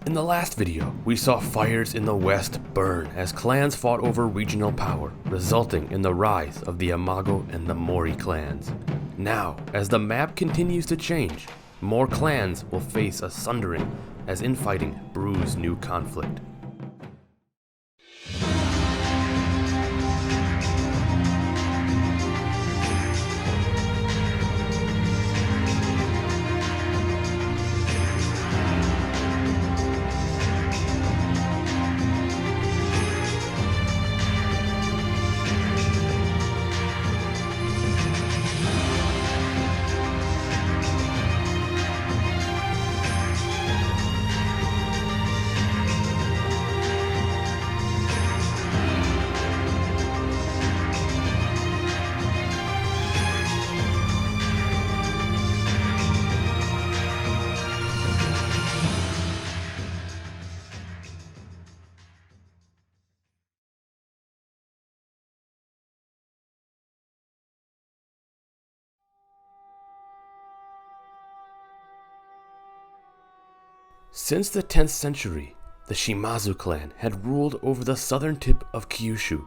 In the last video, we saw fires in the west burn as clans fought over regional power, resulting in the rise of the Imago and the Mori clans. Now, as the map continues to change, more clans will face a sundering as infighting brews new conflict. Since the 10th century, the Shimazu clan had ruled over the southern tip of Kyushu,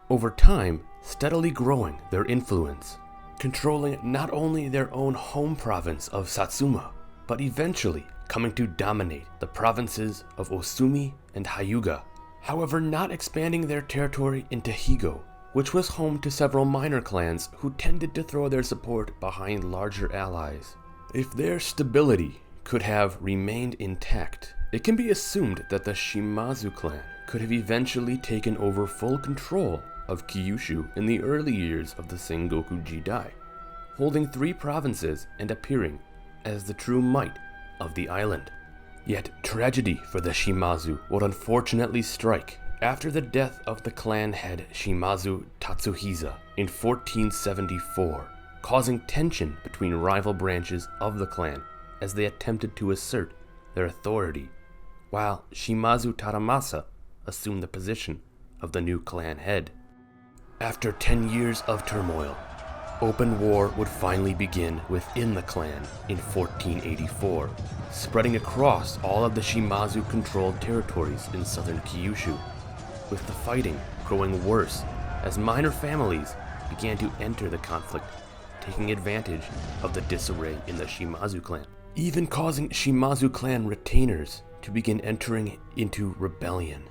over time steadily growing their influence, controlling not only their own home province of Satsuma, but eventually coming to dominate the provinces of Osumi and Hyuga, however not expanding their territory into Higo, which was home to several minor clans who tended to throw their support behind larger allies. If their stability could have remained intact, it can be assumed that the Shimazu clan could have eventually taken over full control of Kyushu in the early years of the Sengoku Jidai, holding 3 provinces and appearing as the true might of the island. Yet tragedy for the Shimazu would unfortunately strike after the death of the clan head Shimazu Tatsuhisa in 1474, causing tension between rival branches of the clan as they attempted to assert their authority, while Shimazu Taramasa assumed the position of the new clan head. After 10 years of turmoil, open war would finally begin within the clan in 1484, spreading across all of the Shimazu-controlled territories in southern Kyushu, with the fighting growing worse as minor families began to enter the conflict, taking advantage of the disarray in the Shimazu clan, even causing Shimazu clan retainers to begin entering into rebellion.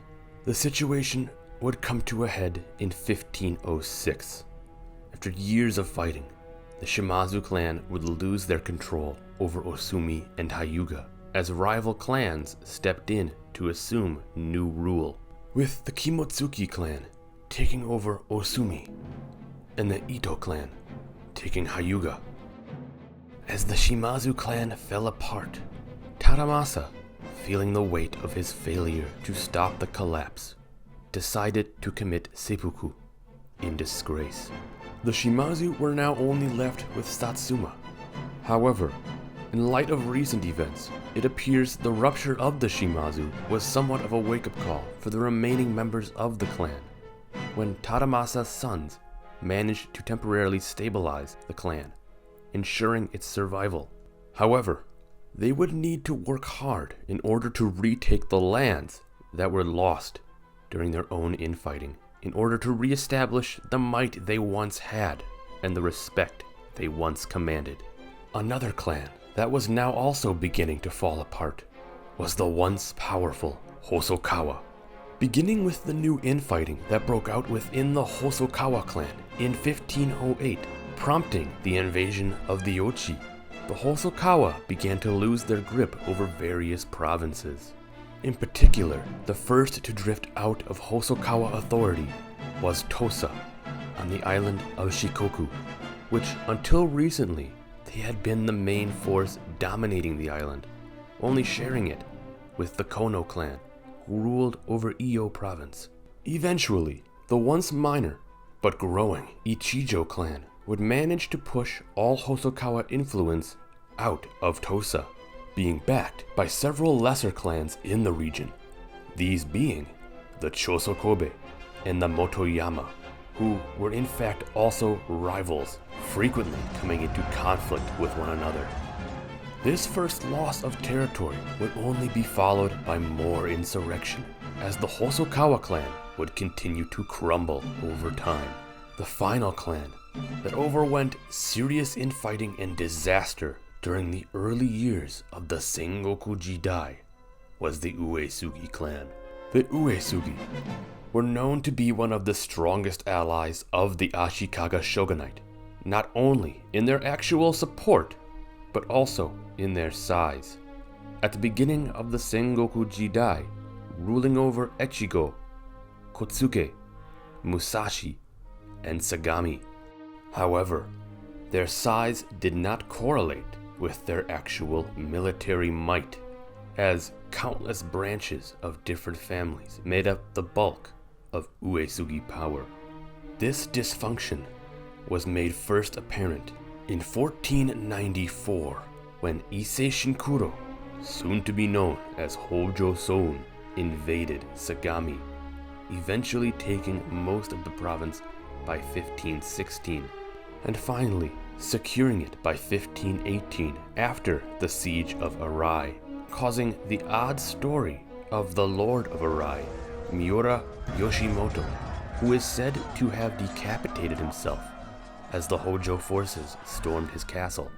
The situation would come to a head in 1506. After years of fighting, the Shimazu clan would lose their control over Osumi and Hyuga as rival clans stepped in to assume new rule, with the Kimotsuki clan taking over Osumi and the Ito clan taking Hyuga. As the Shimazu clan fell apart, Taramasa, feeling the weight of his failure to stop the collapse, decided to commit seppuku in disgrace. The Shimazu were now only left with Satsuma. However, in light of recent events, it appears the rupture of the Shimazu was somewhat of a wake-up call for the remaining members of the clan, when Taramasa's sons managed to temporarily stabilize the clan, ensuring its survival. However, they would need to work hard in order to retake the lands that were lost during their own infighting, in order to re-establish the might they once had and the respect they once commanded. Another clan that was now also beginning to fall apart was the once powerful Hosokawa. Beginning with the new infighting that broke out within the Hosokawa clan in 1508, prompting the invasion of the Ochi, the Hosokawa began to lose their grip over various provinces. In particular, the first to drift out of Hosokawa authority was Tosa, on the island of Shikoku, which until recently they had been the main force dominating the island, only sharing it with the Kono clan, who ruled over Iyo province. Eventually, the once minor but growing Ichijo clan would manage to push all Hosokawa influence out of Tosa, being backed by several lesser clans in the region, these being the Chosokobe and the Motoyama, who were in fact also rivals, frequently coming into conflict with one another. This first loss of territory would only be followed by more insurrection, as the Hosokawa clan would continue to crumble over time. The final clan that overwent serious infighting and disaster during the early years of the Sengoku Jidai was the Uesugi clan. The Uesugi were known to be one of the strongest allies of the Ashikaga Shogunate, not only in their actual support, but also in their size. At the beginning of the Sengoku Jidai, ruling over Echigo, Kotsuke, Musashi, and Sagami. However, their size did not correlate with their actual military might, as countless branches of different families made up the bulk of Uesugi power. This dysfunction was made first apparent in 1494 when Ise Shinkuro, soon to be known as Hojo Soun, invaded Sagami, eventually taking most of the province by 1516, and finally securing it by 1518 after the siege of Arai, causing the odd story of the Lord of Arai, Miura Yoshimoto, who is said to have decapitated himself as the Hojo forces stormed his castle.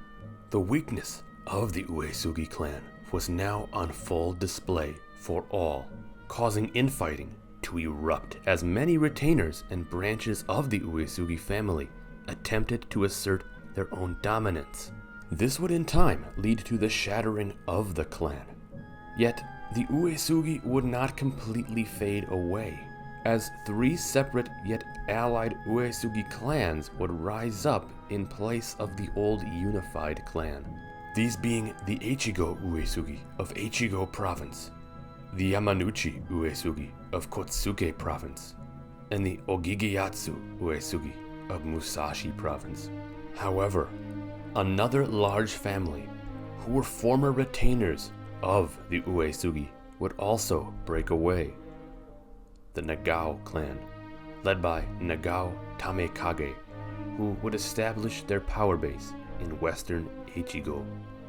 The weakness of the Uesugi clan was now on full display for all, causing infighting to erupt as many retainers and branches of the Uesugi family attempted to assert their own dominance. This would in time lead to the shattering of the clan. Yet, the Uesugi would not completely fade away, as three separate yet allied Uesugi clans would rise up in place of the old unified clan. These being the Echigo Uesugi of Echigo Province, the Yamanouchi Uesugi of Kotsuke Province, and the Ogigiyatsu Uesugi of Musashi Province. However, another large family, who were former retainers of the Uesugi, would also break away. The Nagao clan, led by Nagao Tamekage, who would establish their power base in western Echigo,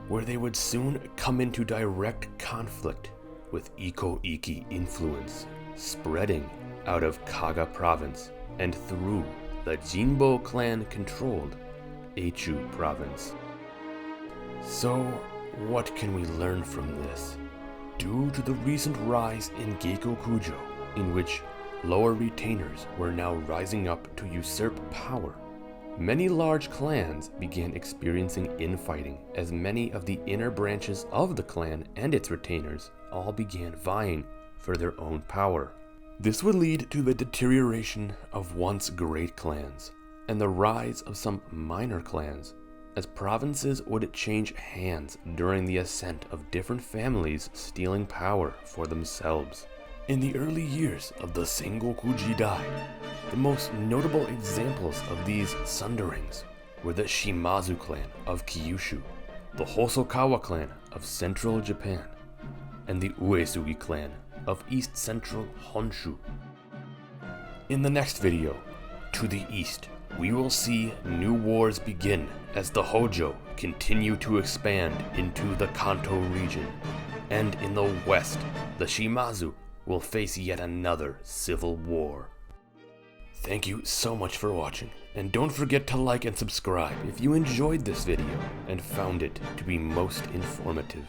where they would soon come into direct conflict with Iko-Iki influence spreading out of Kaga province and through the Jinbo clan-controlled Eichu province. So, what can we learn from this? Due to the recent rise in Geikokujo, in which lower retainers were now rising up to usurp power, many large clans began experiencing infighting, as many of the inner branches of the clan and its retainers all began vying for their own power. This would lead to the deterioration of once great clans, and the rise of some minor clans, as provinces would change hands during the ascent of different families stealing power for themselves. In the early years of the Sengoku Jidai, the most notable examples of these Sunderings were the Shimazu clan of Kyushu, the Hosokawa clan of central Japan, and the Uesugi clan of east central Honshu. In the next video, to the east, we will see new wars begin as the Hojo continue to expand into the Kanto region, and in the west, the Shimazu will face yet another civil war. Thank you so much for watching, and don't forget to like and subscribe if you enjoyed this video and found it to be most informative.